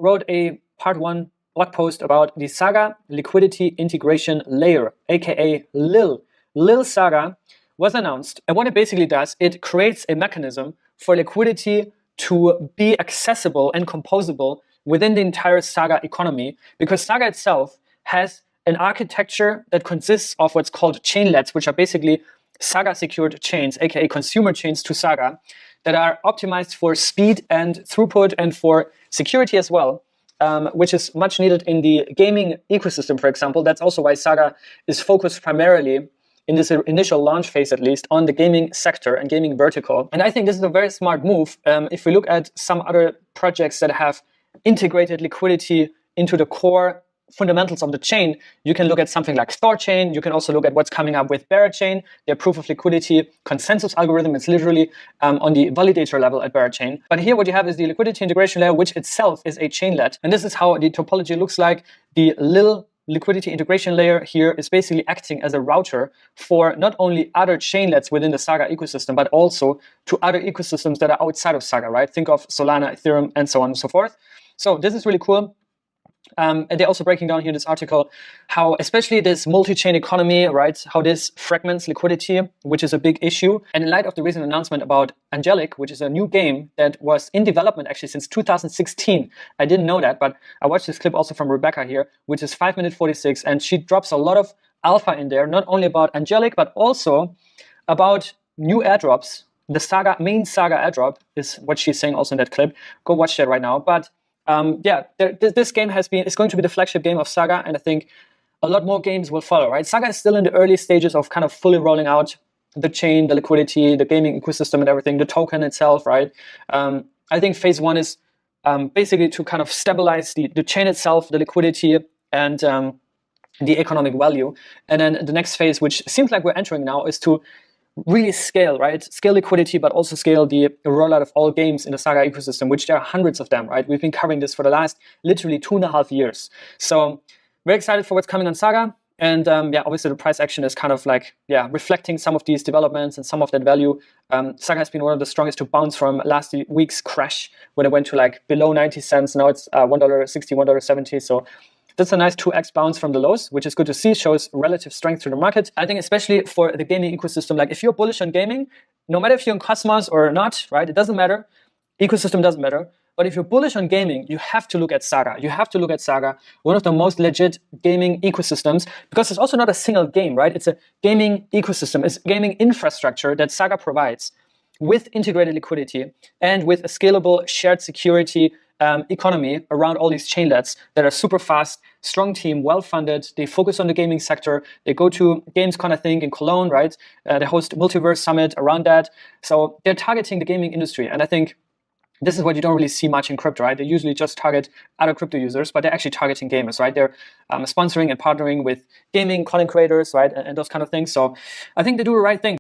wrote a part 1 blog post about the Saga liquidity integration layer, aka LIL. LIL Saga was announced, and what it basically does, it creates a mechanism for liquidity to be accessible and composable within the entire Saga economy, because Saga itself has an architecture that consists of what's called chainlets, which are basically Saga secured chains, aka consumer chains to Saga, that are optimized for speed and throughput and for security as well, which is much needed in the gaming ecosystem, for example. That's also why Saga is focused primarily, in this initial launch phase at least, on the gaming sector and gaming vertical. And I think this is a very smart move. If we look at some other projects that have integrated liquidity into the core fundamentals of the chain, you can look at something like Thorchain. You can also look at what's coming up with Berachain, their proof of liquidity consensus algorithm. It's literally on the validator level at Berachain. But here what you have is the liquidity integration layer, which itself is a chainlet. And this is how the topology looks like. The LIL liquidity integration layer here is basically acting as a router for not only other chainlets within the Saga ecosystem, but also to other ecosystems that are outside of Saga, right? Think of Solana, Ethereum, and so on and so forth. So this is really cool. And they're also breaking down here in this article how especially this multi-chain economy, right, how this fragments liquidity, which is a big issue. And in light of the recent announcement about Angelic, which is a new game that was in development actually since 2016. I didn't know that, but I watched this clip also from Rebecca here, which is 5:46, and she drops a lot of alpha in there, not only about Angelic, but also about new airdrops. The Saga, main Saga airdrop is what she's saying also in that clip. Go watch that right now. But yeah, this game is going to be the flagship game of Saga, and I think a lot more games will follow, right? Saga is still in the early stages of kind of fully rolling out the chain, the liquidity, the gaming ecosystem and everything, the token itself, right? I think phase 1 is basically to kind of stabilize the chain itself, the liquidity, and the economic value. And then the next phase, which seems like we're entering now, is to really scale, right? Scale liquidity, but also scale the rollout of all games in the Saga ecosystem, which there are hundreds of them, right? We've been covering this for the last literally 2.5 years. So very excited for what's coming on Saga. And yeah, obviously the price action is kind of like, yeah, reflecting some of these developments and some of that value. Saga has been one of the strongest to bounce from last week's crash when it went to like below 90 cents. Now it's $1.60, $1.70. So that's a nice 2x bounce from the lows, which is good to see, shows relative strength to the market. I think especially for the gaming ecosystem, like if you're bullish on gaming, no matter if you're in Cosmos or not, right, it doesn't matter. Ecosystem doesn't matter. But if you're bullish on gaming, you have to look at Saga. You have to look at Saga, one of the most legit gaming ecosystems, because it's also not a single game, right? It's a gaming ecosystem. It's gaming infrastructure that Saga provides with integrated liquidity and with a scalable shared security economy around all these chainlets that are super fast, strong team, well-funded. They focus on the gaming sector. They go to Gamescom, I think, in Cologne, right? They host Multiverse Summit around that. So they're targeting the gaming industry. And I think this is what you don't really see much in crypto, right? They usually just target other crypto users, but they're actually targeting gamers, right? They're sponsoring and partnering with gaming content creators, right? And those kind of things. So I think they do the right thing.